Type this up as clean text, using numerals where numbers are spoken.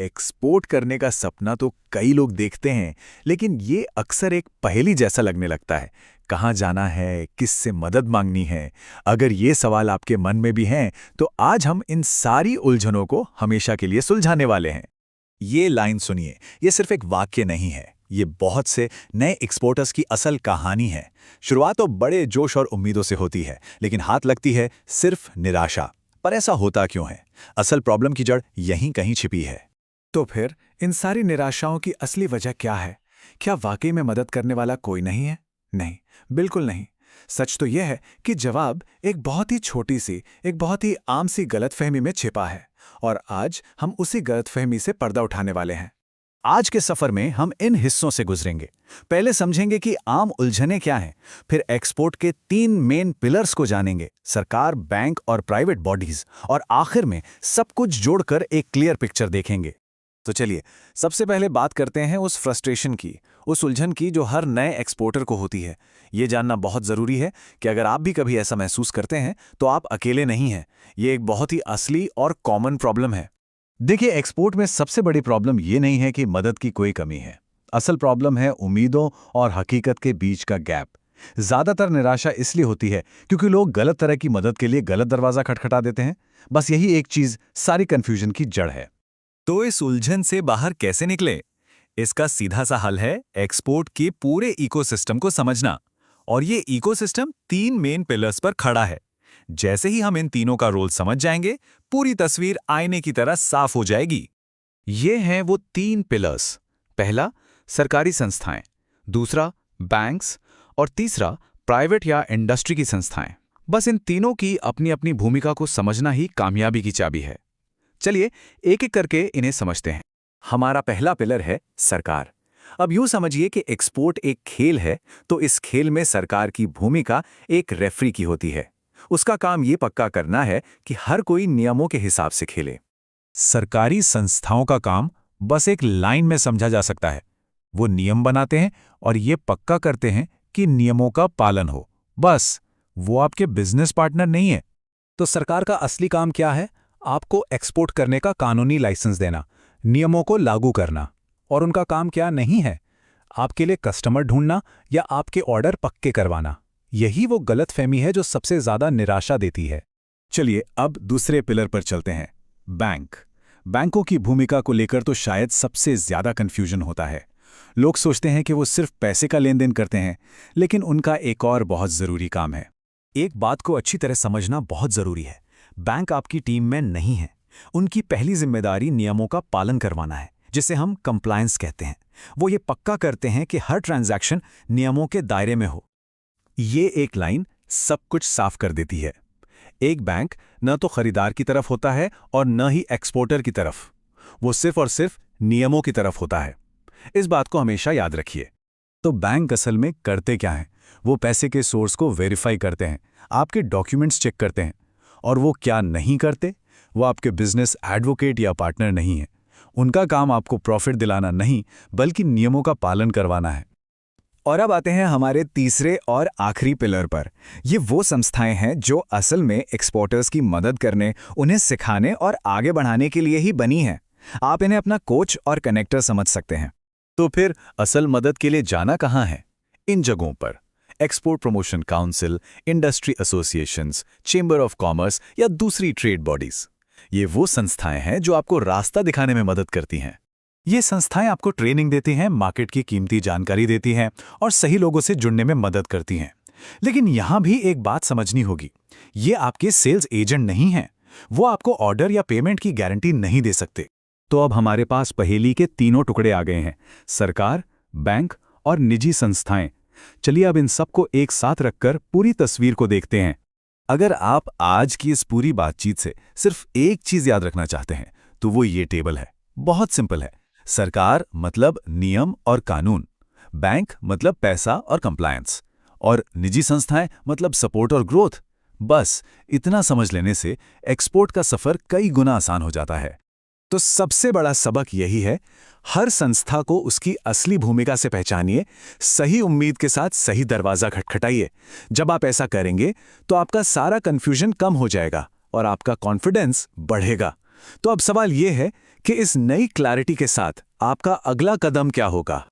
Export करने का सपना तो कई लोग देखते हैं, लेकिन ये अक्सर एक पहेली जैसा लगने लगता है। कहाँ जाना है, किससे मदद मांगनी है? अगर ये सवाल आपके मन में भी हैं, तो आज हम इन सारी उलझनों को हमेशा के लिए सुलझाने वाले हैं। ये लाइन सुनिए, ये सिर्फ एक वाक्य नहीं है, ये बहुत से नए एक्सपोर्टर्स की असल कहानी है। शुरुआत तो बड़े जोश और उम्मीदों से होती है, लेकिन हाथ लगती है सिर्फ निराशा। पर ऐसा होता क्यों है? असल प्रॉब्लम की जड़ यहीं कहीं छिपी है। तो फिर इन सारी निराशाओं की असली वजह क्या है? क्या वाकई में मदद करने वाला कोई नहीं है? नहीं, बिल्कुल नहीं। सच तो यह है कि जवाब एक बहुत ही छोटी सी, एक बहुत ही आम सी गलतफहमी में छिपा है, और आज हम उसी गलतफहमी से पर्दा उठाने वाले हैं। आज के सफर में हम इन हिस्सों से गुजरेंगे। पहले समझेंगे कि आम उलझनें क्या हैं, फिर एक्सपोर्ट के 3 मेन पिलर्स को जानेंगे, सरकार, बैंक और प्राइवेट बॉडीज, और आखिर में सब कुछ जोड़कर एक क्लियर पिक्चर देखेंगे। तो चलिए, सबसे पहले बात करते हैं उस फ्रस्ट्रेशन की, उस उलझन की जो हर नए एक्सपोर्टर को होती है। ये जानना बहुत ज़रूरी है कि अगर आप भी कभी ऐसा महसूस करते हैं तो आप अकेले नहीं हैं। ये एक बहुत ही असली और कॉमन प्रॉब्लम है। देखिए, एक्सपोर्ट में सबसे बड़ी प्रॉब्लम ये नहीं है कि मदद की कोई कमी है। असल प्रॉब्लम है उम्मीदों और हकीकत के बीच का गैप। ज़्यादातर निराशा इसलिए होती है क्योंकि लोग गलत तरह की मदद के लिए गलत दरवाज़ा खटखटा देते हैं। बस यही एक चीज़ सारी कन्फ्यूजन की जड़ है। तो इस उलझन से बाहर कैसे निकले? इसका सीधा सा हल है एक्सपोर्ट के पूरे इकोसिस्टम को समझना। और ये इकोसिस्टम 3 मेन पिलर्स पर खड़ा है। जैसे ही हम इन तीनों का रोल समझ जाएंगे, पूरी तस्वीर आईने की तरह साफ हो जाएगी। ये हैं वो 3 पिलर्स। पहला, सरकारी संस्थाएं, दूसरा बैंक्स, और तीसरा प्राइवेट या इंडस्ट्री की संस्थाएं। बस इन तीनों की अपनी अपनी भूमिका को समझना ही कामयाबी की चाबी है। चलिए, एक एक करके इन्हें समझते हैं। हमारा पहला पिलर है सरकार। अब यूं समझिए कि एक्सपोर्ट एक खेल है, तो इस खेल में सरकार की भूमिका एक रेफरी की होती है। उसका काम ये पक्का करना है कि हर कोई नियमों के हिसाब से खेले। सरकारी संस्थाओं का काम बस एक लाइन में समझा जा सकता है। वो नियम बनाते हैं और ये पक्का करते हैं कि नियमों का पालन हो। बस, वो आपके बिजनेस पार्टनर नहीं है। तो सरकार का असली काम क्या है? आपको एक्सपोर्ट करने का कानूनी लाइसेंस देना, नियमों को लागू करना। और उनका काम क्या नहीं है? आपके लिए कस्टमर ढूंढना या आपके ऑर्डर पक्के करवाना। यही वो गलतफहमी है जो सबसे ज्यादा निराशा देती है। चलिए, अब दूसरे पिलर पर चलते हैं, बैंक। बैंकों की भूमिका को लेकर तो शायद सबसे ज्यादा कंफ्यूजन होता है। लोग सोचते हैं कि वो सिर्फ पैसे का लेन देन करते हैं, लेकिन उनका एक और बहुत जरूरी काम है। एक बात को अच्छी तरह समझना बहुत जरूरी है। बैंक आपकी टीम में नहीं है। उनकी पहली जिम्मेदारी नियमों का पालन करवाना है, जिसे हम कंप्लायंस कहते हैं। वो ये पक्का करते हैं कि हर ट्रांजैक्शन नियमों के दायरे में हो। ये एक लाइन सब कुछ साफ कर देती है। एक बैंक न तो खरीदार की तरफ होता है और न ही एक्सपोर्टर की तरफ। वो सिर्फ और सिर्फ नियमों की तरफ होता है। इस बात को हमेशा याद रखिए। तो बैंक असल में करते क्या हैं? वो पैसे के सोर्स को वेरीफाई करते हैं, आपके डॉक्यूमेंट्स चेक करते हैं। और वो क्या नहीं करते? वो आपके बिजनेस एडवोकेट या पार्टनर नहीं है। उनका काम आपको प्रॉफिट दिलाना नहीं, बल्कि नियमों का पालन करवाना है। और अब आते हैं हमारे तीसरे और आखिरी पिलर पर। ये वो संस्थाएं हैं जो असल में एक्सपोर्टर्स की मदद करने, उन्हें सिखाने और आगे बढ़ाने के लिए ही बनी हैं। आप इन्हें अपना कोच और कनेक्टर समझ सकते हैं। तो फिर असल मदद के लिए जाना कहाँ है? इन जगहों पर export promotion council, industry associations, chamber of commerce या दूसरी ट्रेड बॉडीज। ये वो संस्थाएं हैं जो आपको रास्ता दिखाने में मदद करती हैं। ये संस्थाएं आपको ट्रेनिंग देती हैं, मार्केट की कीमती जानकारी देती हैं और सही लोगों से जुड़ने में मदद करती हैं। लेकिन यहां भी एक बात समझनी होगी, ये आपके सेल्स एजेंट नहीं हैं। वो आपको ऑर्डर या पेमेंट की गारंटी नहीं दे सकते। तो अब हमारे पास पहेली के तीनों टुकड़े आ गए हैं, सरकार, बैंक और निजी संस्थाएं। चलिए, अब इन सबको एक साथ रखकर पूरी तस्वीर को देखते हैं। अगर आप आज की इस पूरी बातचीत से सिर्फ एक चीज याद रखना चाहते हैं, तो वो ये टेबल है। बहुत सिंपल है। सरकार मतलब नियम और कानून, बैंक मतलब पैसा और कंप्लायंस, और निजी संस्थाएं मतलब सपोर्ट और ग्रोथ। बस इतना समझ लेने से एक्सपोर्ट का सफर कई गुना आसान हो जाता है। तो सबसे बड़ा सबक यही है, हर संस्था को उसकी असली भूमिका से पहचानिए, सही उम्मीद के साथ सही दरवाजा खटखटाइए। जब आप ऐसा करेंगे तो आपका सारा कंफ्यूजन कम हो जाएगा और आपका कॉन्फिडेंस बढ़ेगा। तो अब सवाल यह है कि इस नई क्लैरिटी के साथ आपका अगला कदम क्या होगा।